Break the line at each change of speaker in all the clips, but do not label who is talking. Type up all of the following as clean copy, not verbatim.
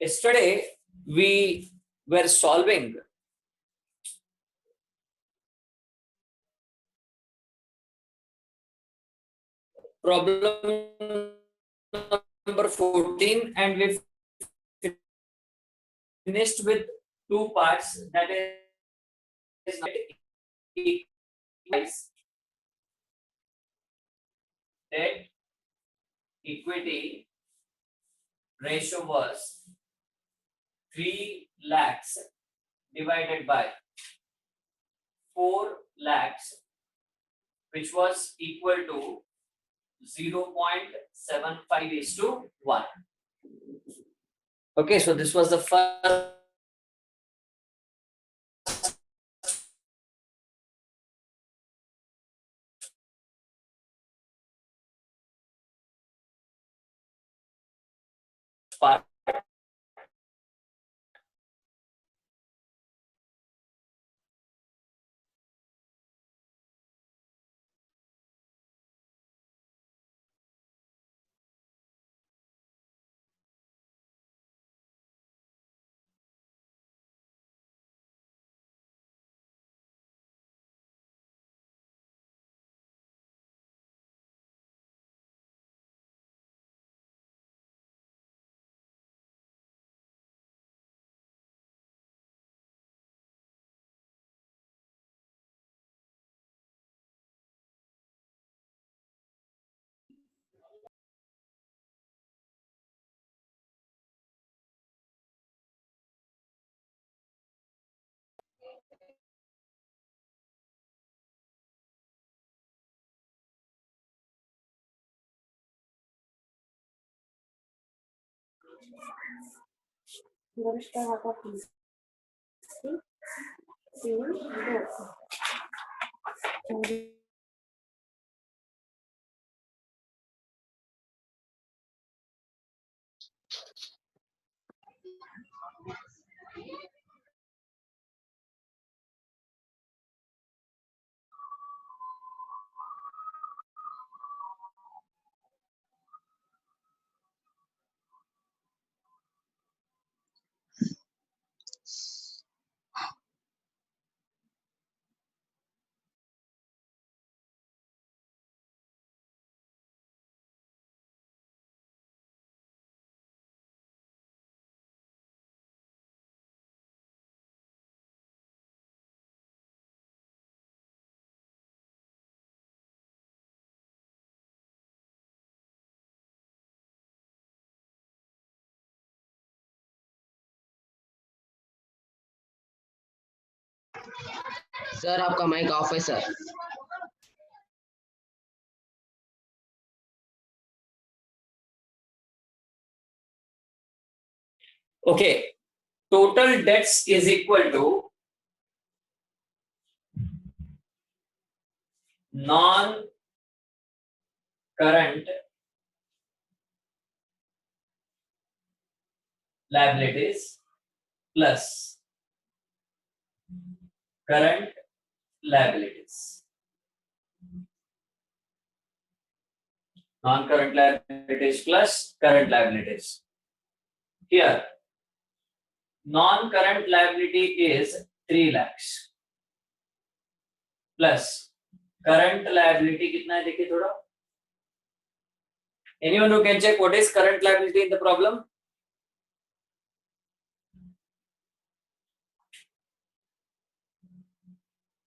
Yesterday we were solving problem number 14 and we finished with two parts, that is debt equity ratio was 3 lakhs divided by 4 lakhs, which was equal to 0.75:1. Okay, so this was the first part.
Sir आपका mic off है sir.
Okay, total debts is equal to non-current liabilities plus current liabilities. Non-current liabilities plus current liabilities. Here, non-current liability is 3 lakhs plus current liability कितना है देखिए थोड़ा. Anyone who can check what is current liability in the problem?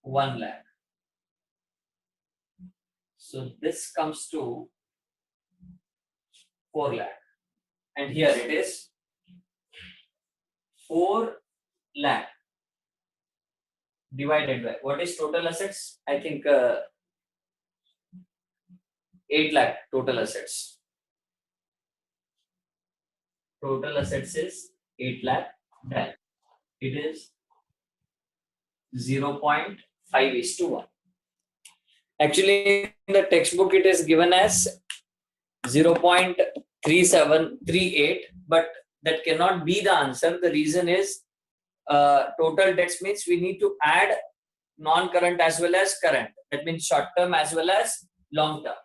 One lakh. So this comes to 4 lakh. And here it is 4 lakh divided by what is total assets? I think 8 lakh total assets. Total assets is 8 lakh. Then it is 0.5:1. Actually, in the textbook it is given as 0.3738, but that cannot be the answer. The reason is total debts means we need to add non-current as well as current. That means short term as well as long term.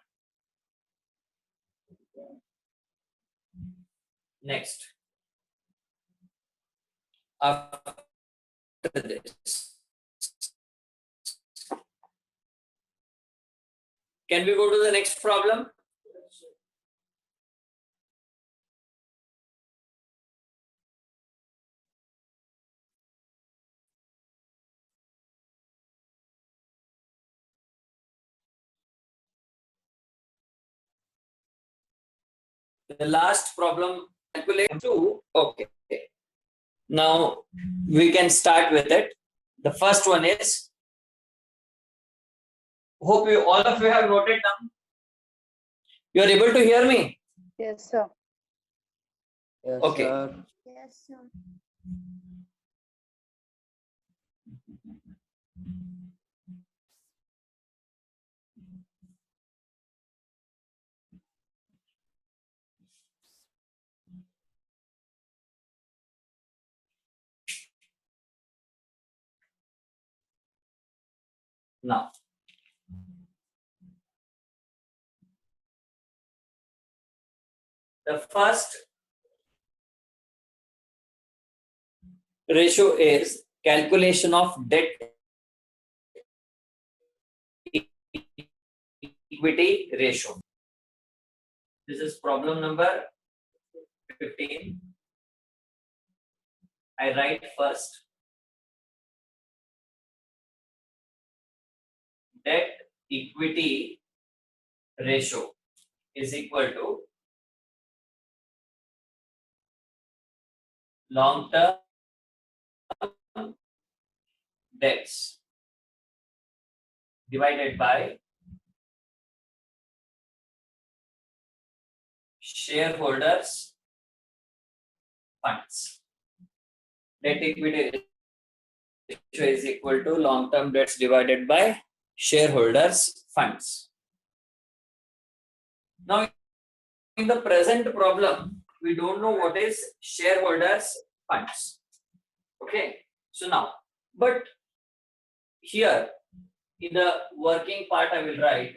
Next, after this. Can we go to the next problem? The last problem, calculate 2. Okay. Now we can start with it. The first one is, hope you all of you have noted down. You are able to hear me?
Yes, sir.
Yes,
Okay.
sir.
Yes, sir.
Now, the first ratio is calculation of debt equity ratio. This is problem number 15. I write first. Debt equity ratio is equal to long-term debts divided by shareholders' funds. Debt equity ratio is equal to long-term debts divided by shareholders' funds. Now, in the present problem, we don't know what is shareholders' funds. Okay, so now, but here in the working part, I will write,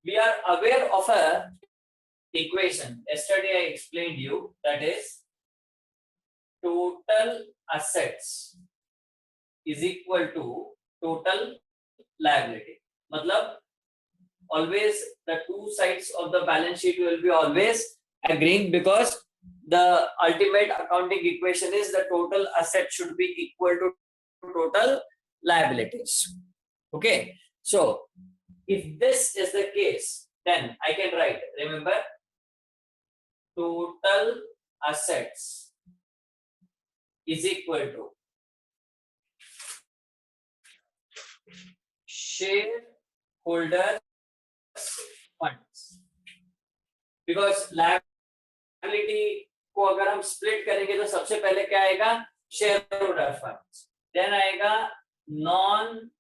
we are aware of a equation. Yesterday I explained you, that is total assets is equal to total liability. Matlab, always the two sides of the balance sheet will be always agreeing, because the ultimate accounting equation is the total asset should be equal to total liabilities. Okay, so if this is the case, then I can write, remember, total assets is equal to shareholders funds. Because liability को अगर हम split करेंगे तो सबसे पहले क्या आएगा? Shareholder funds. Then आएगा non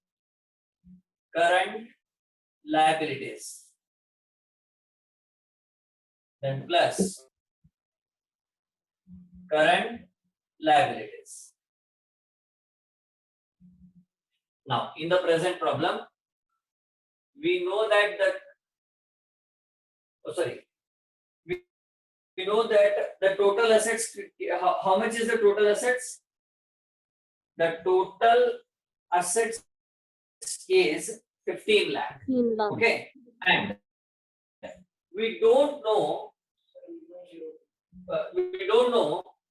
current liabilities. Then plus current liabilities. Now, in the present problem, we know that we know that the total assets, how much is the total assets? The total assets is 15 lakh. Okay, and we don't know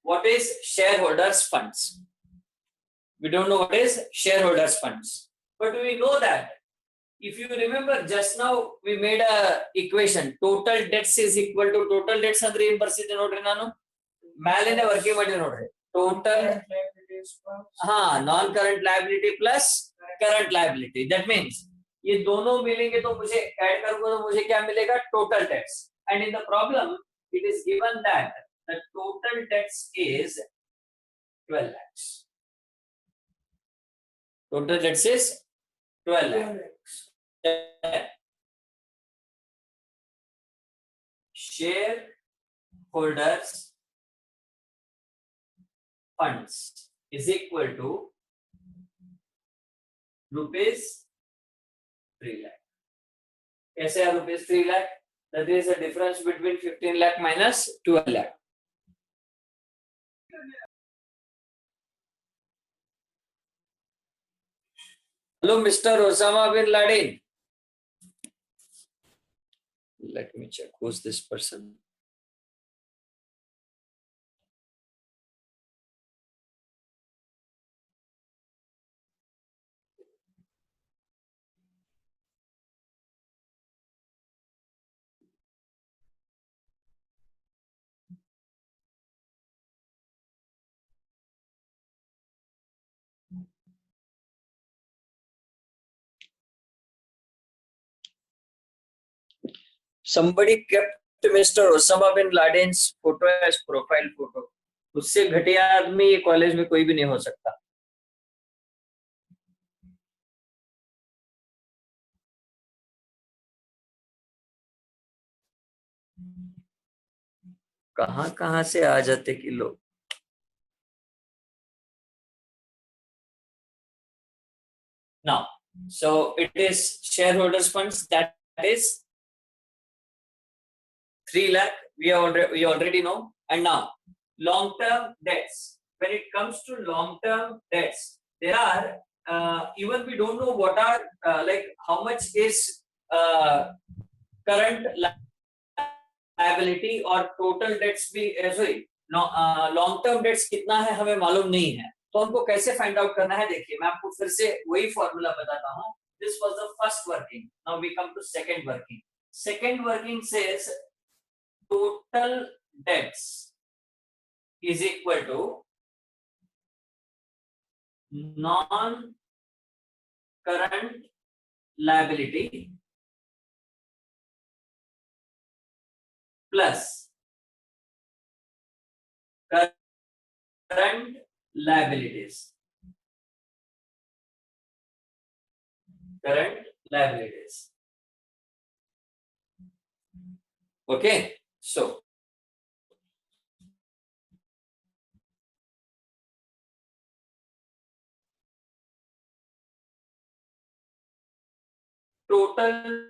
what is shareholders funds. We don't know what is shareholders funds, but we know that, if you remember just now we made a equation, total debts is equal to total debts andre ಏನು ಬರ್ಸಿದ್ದೆ ನೋಡ್ರಿ ನಾನು ಮೇಲೆನೆ working ಮಾಡಿ ನೋಡ್ರಿ total non current liability plus current liability. That means ये दोनों मिलेंगे तो मुझे ऐड करूंगा तो मुझे क्या मिलेगा? total debts. And in the problem it is given that the total debts is 12 lakhs. Total debts is 12 lakhs. Shareholders funds is equal to rupees 3 lakh. कैसे है rupees 3 lakh? That is the difference between 15 lakh minus 12 lakh. Hello, Mr. Osama bin Laden. Let me check who's this person. Somebody kept Mr. Osama bin Laden's photo as profile photo. उससे घटिया आदमी ये college में कोई भी नहीं हो सकता. कहां से आ जाते कि लोग. Now, so it is shareholders funds, that is 3 lakh. We already know. And now long-term debts. When it comes to long-term debts, there are even we don't know what are like how much is current liability or total debts भी sorry long term debts कितना है हमें मालूम नहीं है. तो हमको कैसे फाइंड आउट करना है. देखिए मैं आपको फिर से वही फॉर्मूला बताता हूँ. This was the first working. Now we come to second working. Second working says total debts is equal to non-current liability plus current liabilities. Current liabilities. Okay, so total,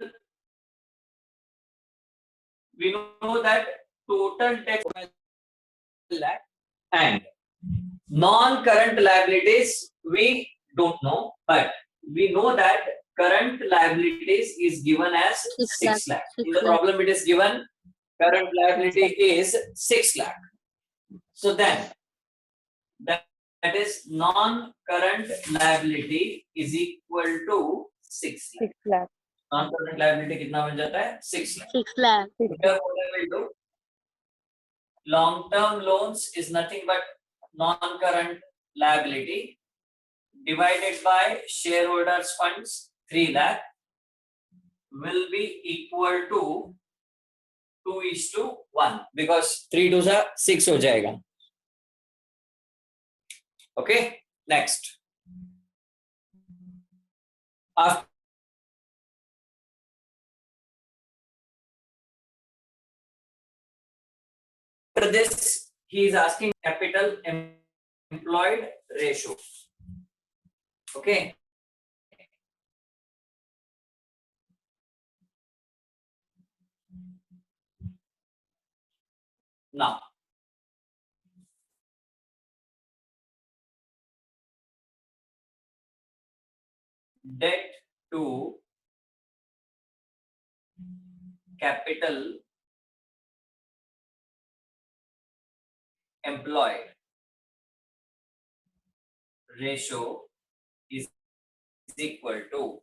we know that total debt lakh and non-current liabilities we don't know, but we know that current liabilities is given as 6 lakh. In the problem it is given current liability is 6 lakh. So then that is non-current liability is equal to 6 lakh.
6 lakh.
Non-current liability कितना बन जाता है 6 lakh.
6 lakh.
Here what I will do, long-term loans is nothing but non-current liability divided by shareholders funds 3 lakh will be equal to 2:1 because 3 2s are 6 हो जाएगा. Okay, next. After this, he is asking capital employed ratio. Okay. Now, debt to capital employed ratio is equal to,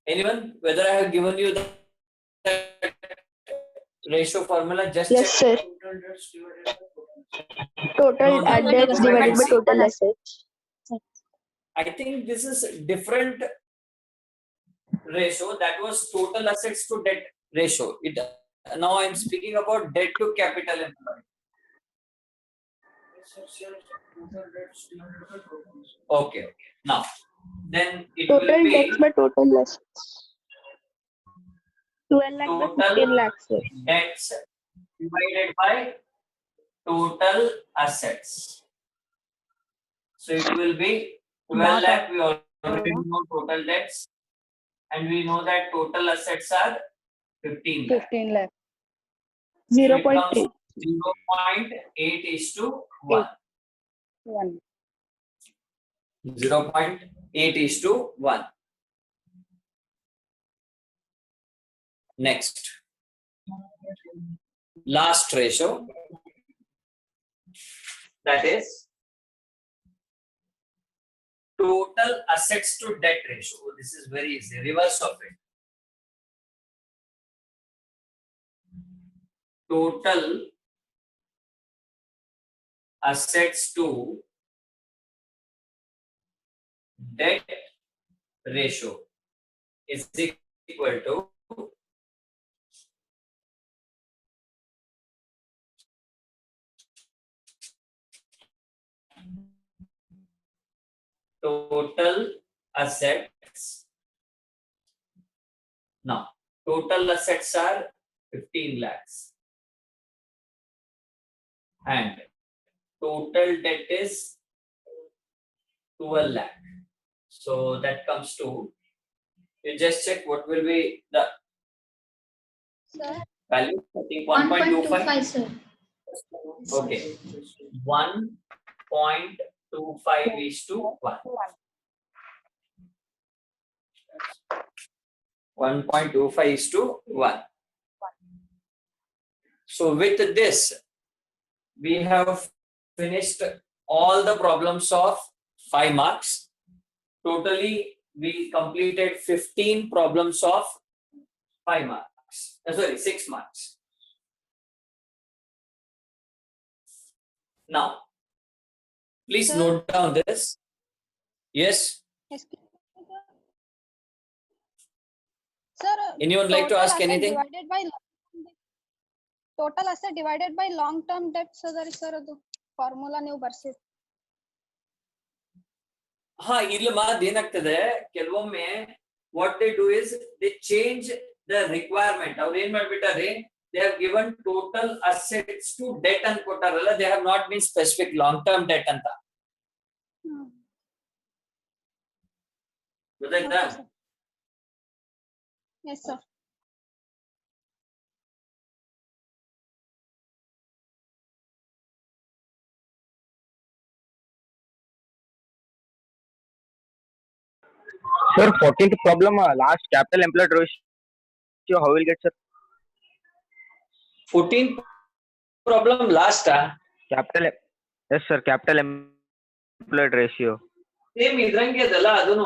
anyone, whether I have given you the ratio formula, just
Yes,
check.
sir. Total debts divided by total assets.
I think this is different ratio. That was total assets to debt ratio. Now I am speaking about debt to capital employed. Okay. Now, then it will
Total
be
debts by total assets. 12 lakh by
total
15 lakhs, sir.
debts divided by total assets. So it will be 12 lakh. We already know total debts, and we know that total assets are 15 lakh.
15 lakh.
So it
0.3.
becomes 0.8:1.
1.
0.8 is to 1. Next, last ratio, that is total assets to debt ratio. This is very easy, reverse of it. Total assets to debt ratio is equal to total assets. Now, total assets are 15 lakhs and total debt is 12 lakh. So that comes to, you just check what will be the
Sir,
value. I think
1.25,
1.25.
sir.
Okay. 1.25 is to 1. 1.25 is to 1. So with this, we have finished all the problems of 5 marks. Totally, we completed 15 problems of 5 marks. Sorry, 6 marks. Now, please
Sir?
note down this. Yes.
Yes. Sir,
Anyone like to
total
ask
asset
anything?
divided by total asset divided by long term debt, sir, ಅದು formula ನೀವು ಬರ್ಸಿ.
ಹಾ ಇಲ್ಲಮ್ಮ ಅದೇನಾಗ್ತದೆ ಕೆಲವೊಮ್ಮೆ what they do is they change the requirement. ಅವ್ರು ಏನ್ ಮಾಡ್ಬಿಟ್ಟಾರೆ, they have given total assets to debt ಅಂತ ಕೊಟ್ಟಾರಲ್ಲ, they have not been specific long term debt ಅಂತ. ಗೊತ್ತಾಯ್ತಾ?
Yes, sir.
Sir, 14th problem, last capital employed ratio, how will get, sir?
14th problem last
Capital, yes, sir, capital employed ratio.
Same ಇದ್ರಂಗೆ ಅದಲ್ಲ ಅದನ್ನು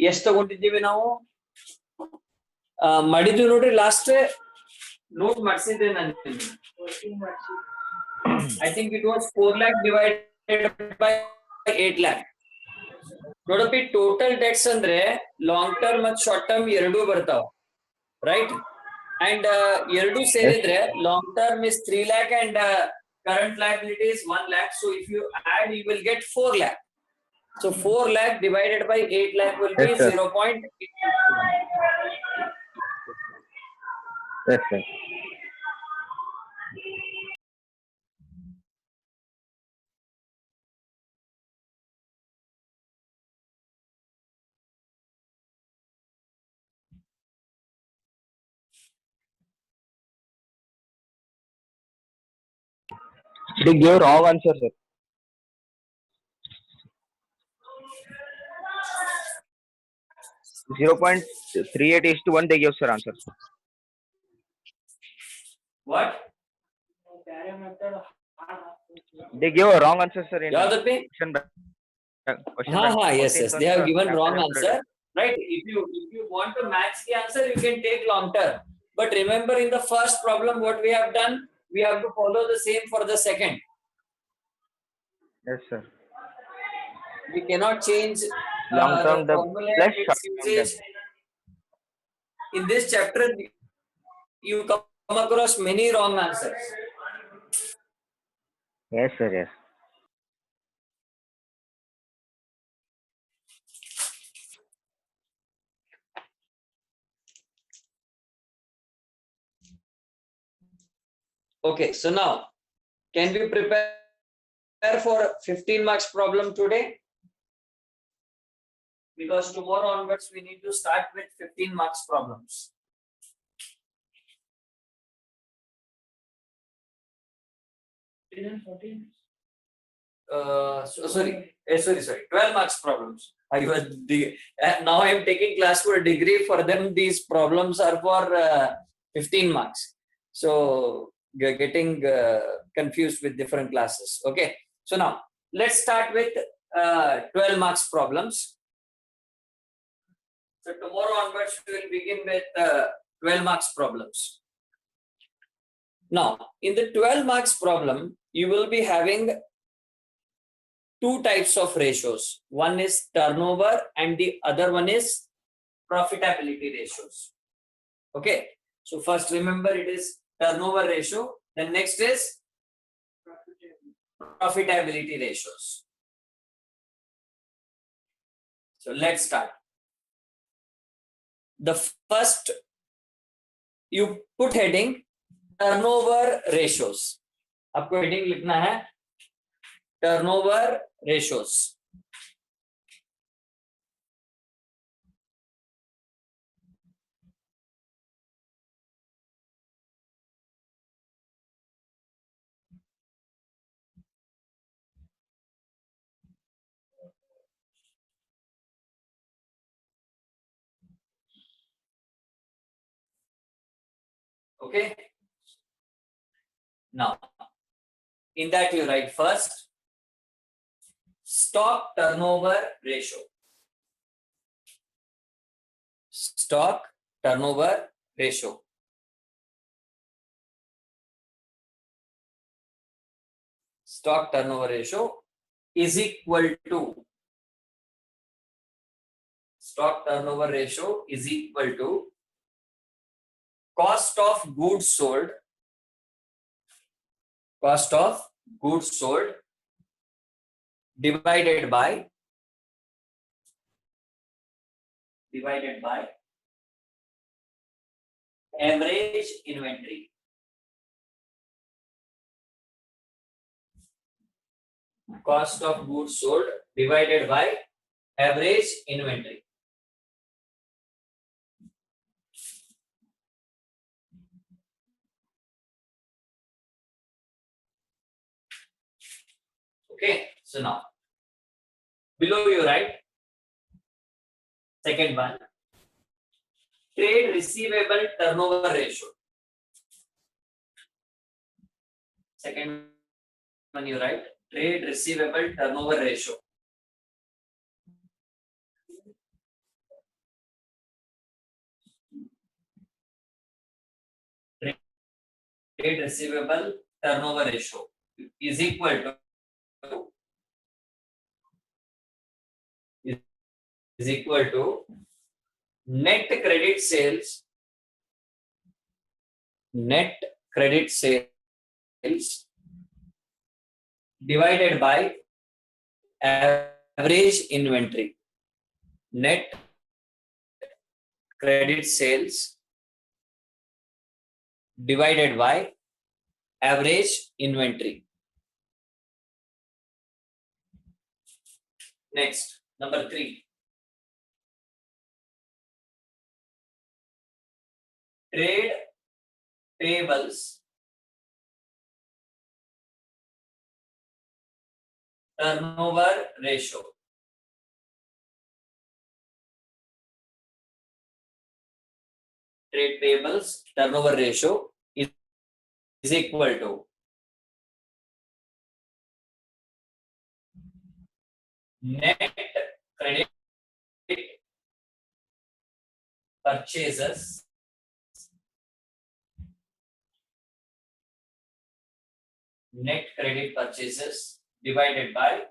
ಎಷ್ಟು ತಗೊಂಡಿದ್ದೀವಿ ನಾವು ಮಾಡಿದ್ವಿ ನೋಡ್ರಿ ಲಾಸ್ಟ್ ನೋಟ್ ಮಾಡಿಸಿದ್ದೆ ನಾನು I think it was 4 lakh divided by 8 lakh. ನೋಡಪ್ಪಿ ಟೋಟಲ್ ಡೆಟ್ಸ್ ಅಂದ್ರೆ ಲಾಂಗ್ ಟರ್ಮ್ ಮತ್ತು ಶಾರ್ಟ್ ಟರ್ಮ್ ಎರಡೂ ಬರ್ತಾವ ರೈಟ್ ಅಂಡ್ ಎರಡೂ ಸೇರಿದ್ರೆ long term is 3 lakh and current liability is 1 lakh. So if you add, you will get 4 lakh. So 4 lakh divided by 8 lakh will be
Yes, sir.
0.8.
Yes, sir. They gave wrong answer, sir. 0.38 is to 1 they gave, sir, answer.
What?
They gave a wrong answer, sir, in
Yaudappi?
question bank. Question
Ha
bank.
ha, yes,
14th
yes.
one,
They have
sir,
given
capital
wrong
employed
answer. Right? If you want to match the answer, you can take long term. But remember, in the first problem, what we have done, we have to follow the same for the second.
Yes, sir.
We cannot change
Long term
the
debt
formula
plus
and its
short term debt.
usage. In this chapter, you come across many wrong answers.
Yes, sir, yes.
Okay, so now, can we prepare for 15 marks problem today? Because tomorrow onwards, we need to start with 15 marks problems. 15 and 14. Sorry, 12 marks problems. Now I am taking class for a degree. For them, these problems are for 15 marks. So you're getting confused with different classes. Okay. So now let's start with 12 marks problems. So tomorrow onwards, we will begin with 12 marks problems. Now, in the 12 marks problem, you will be having two types of ratios. One is turnover and the other one is profitability ratios. Okay. So first remember it is turnover ratio. Then next is profitability ratios. So let's start. The first, you put heading turnover ratios. आपको heading लिखना है turnover ratios. Okay. Now, in that you write first stock turnover ratio. Stock turnover ratio. Stock turnover ratio is equal to stock turnover ratio is equal to cost of goods sold divided by average inventory. Cost of goods sold divided by average inventory. Okay, so now below you write second one, trade receivable turnover ratio. Second one you write trade receivable turnover ratio. Trade receivable turnover ratio is equal to net credit sales divided by average inventory. Net credit sales divided by average inventory. Next, number 3. Trade payables turnover ratio. Trade payables turnover ratio is equal to net credit purchases divided by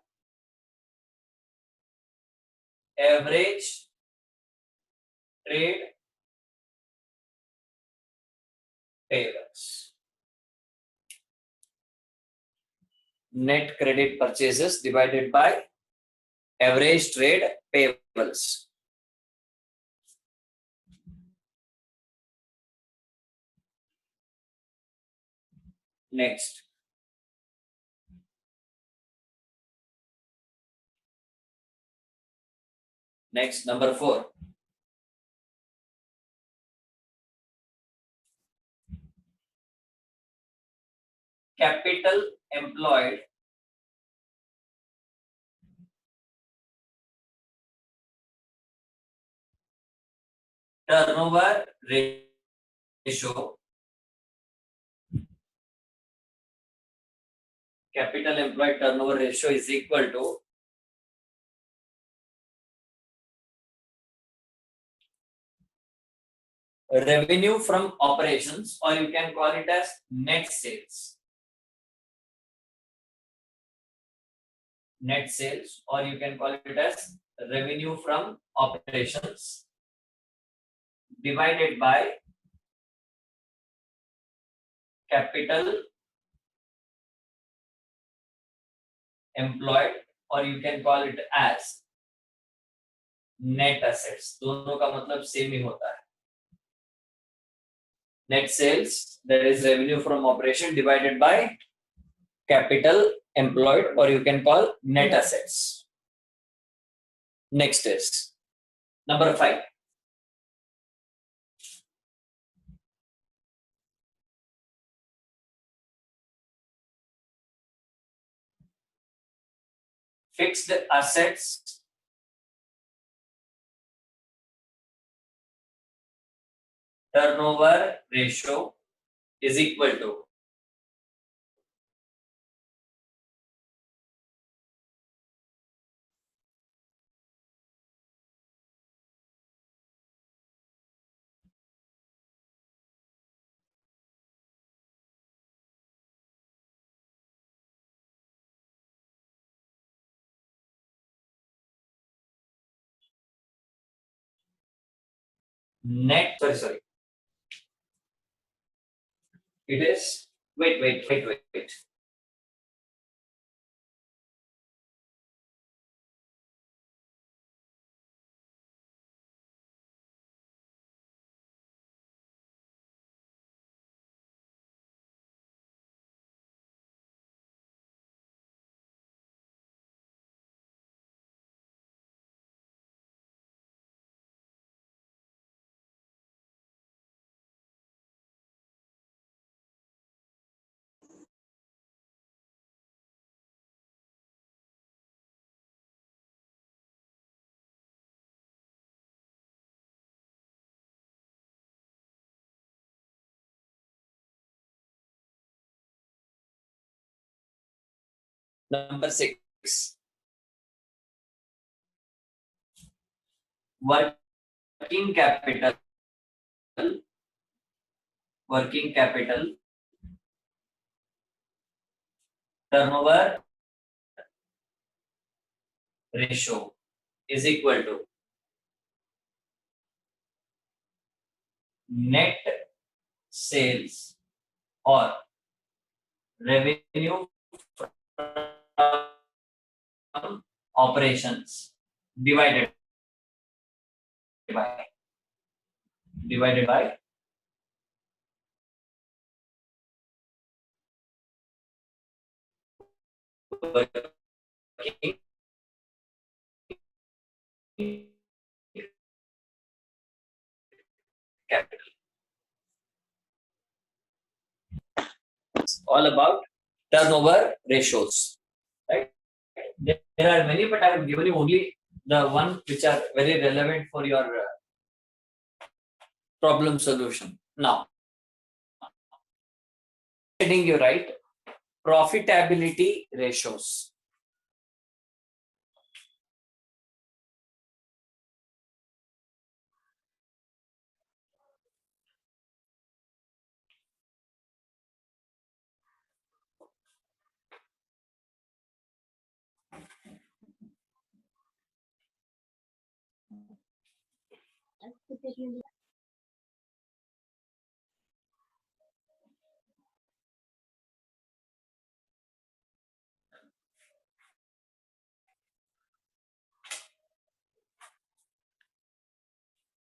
average trade payables. Net credit purchases divided by average trade payables. Next, number 4. Capital employed turnover ratio, capital employed turnover ratio is equal to revenue from operations, or you can call it as net sales. Net sales, or you can call it as revenue from operations divided by capital employed, or you can call it as net assets. दोनों का मतलब same ही होता है. Net sales, that is revenue from operation divided by capital employed, or you can call net assets. Next is number 5. Fixed assets turnover ratio is equal to net, sorry. It is, wait. Number 6. Working capital turnover ratio is equal to net sales or revenue from operations divided by working capital. It's all about turnover ratios, right? There are many, but I have given you only the one which are very relevant for your problem solution. Now, heading you right, profitability ratios.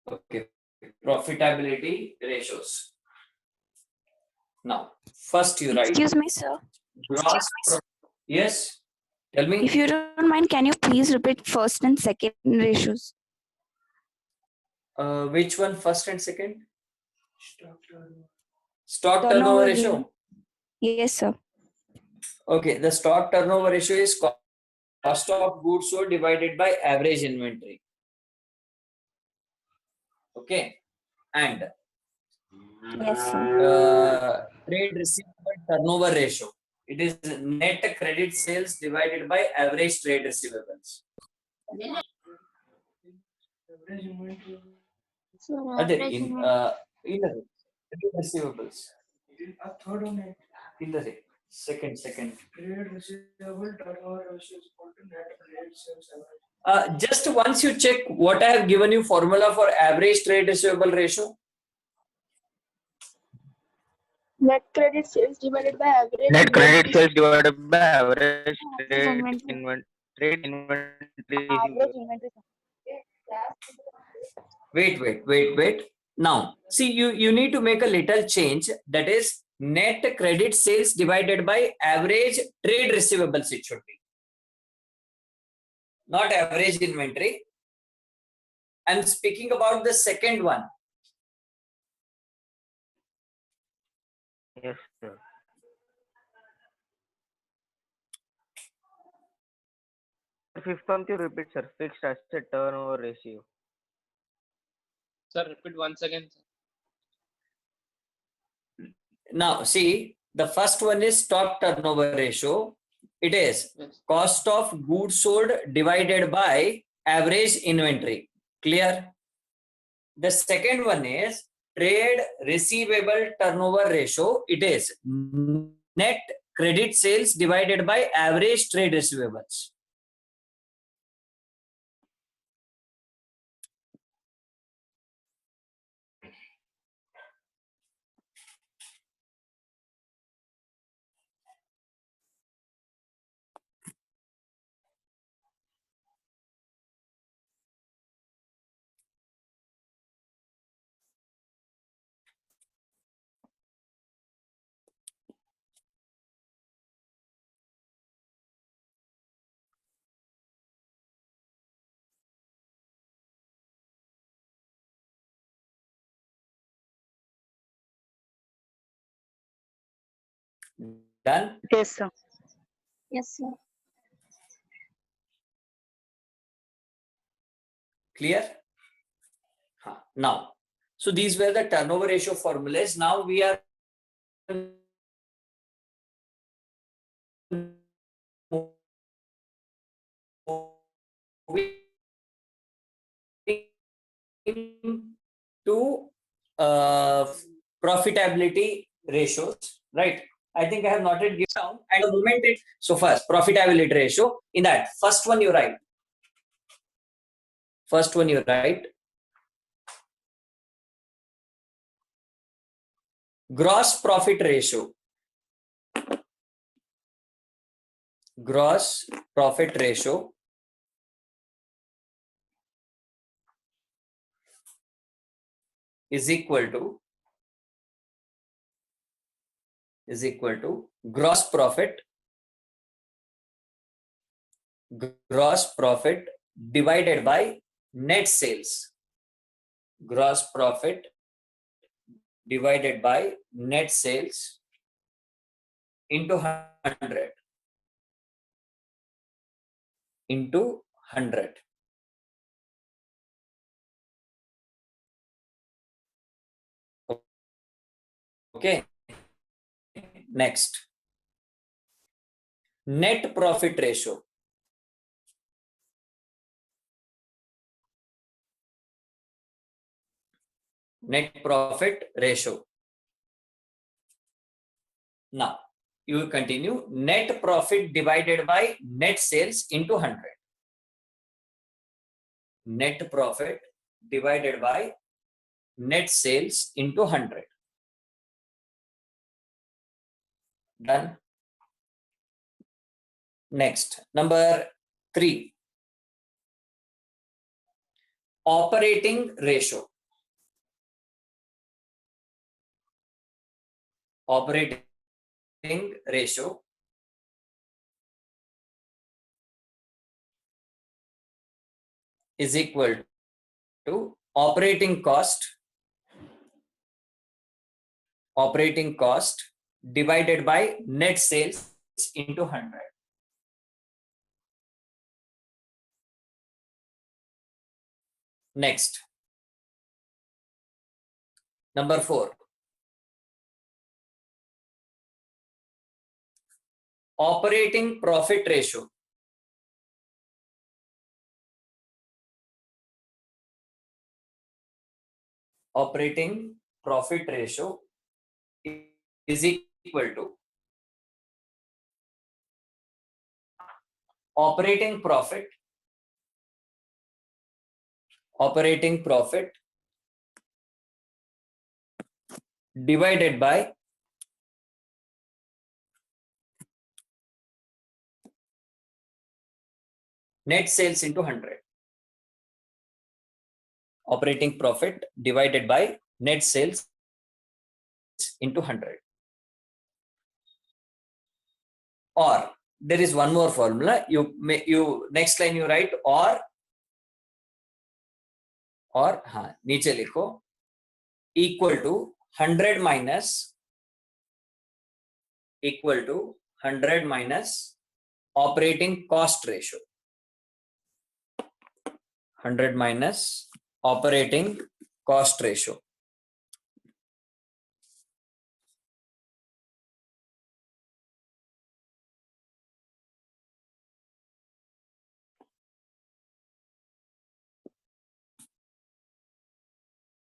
Okay, profitability ratios. Now, first you write
Excuse me, sir.
gross. Yes, tell me.
If you don't mind, can you please repeat first and second ratios?
Which one, first and second? Stock
Turnover
turnover ratio.
Yes, sir.
Okay, the stock turnover ratio is cost of goods sold divided by average inventory. Okay, and
Yes, sir.
trade receivable turnover ratio. It is net credit sales divided by average trade receivables. Adir, in trade receivables. Illare. Second.
Trade receivable turnover ratio is equal to net credit sales average.
Just once you check what I have given you formula for average trade receivable ratio.
Net credit sales divided by average
Net credit
inventory.
sales divided by average
Inventory.
trade inventory.
Average inventory.
Wait. Now, see, you need to make a little change. That is net credit sales divided by average trade receivables. It should be not average inventory. I'm speaking about the second one.
Yes, sir. Fifth one you repeat, sir. Fixed asset turnover ratio.
Sir, repeat once again.
Now, see, the first one is stock turnover ratio. It is
Yes.
cost of goods sold divided by average inventory. Clear? The second one is trade receivable turnover ratio. It is net credit sales divided by average trade receivables. Done?
Yes, sir.
Yes, sir.
Clear? Now, so these were the turnover ratio formulas. Now we are to profitability ratios, right? I think I have noted given down, and the moment it so first profitability ratio. In that first one you write. Gross profit ratio. Gross profit ratio is equal to gross profit divided by net sales. Gross profit divided by net sales into 100. Okay. Next. Net profit ratio. Net profit ratio. Now, you will continue. Net profit divided by net sales into 100. Net profit divided by net sales into 100. Done. Next, number 3. Operating ratio. Operating ratio is equal to operating cost divided by net sales into 100. Next, number 4. Operating profit ratio. Operating profit ratio is equal to operating profit divided by net sales into 100. Operating profit divided by net sales into 100. Or there is one more formula. You next line you write or हाँ नीचे लिखो equal to 100 minus operating cost ratio. 100 minus operating cost ratio.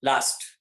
Last,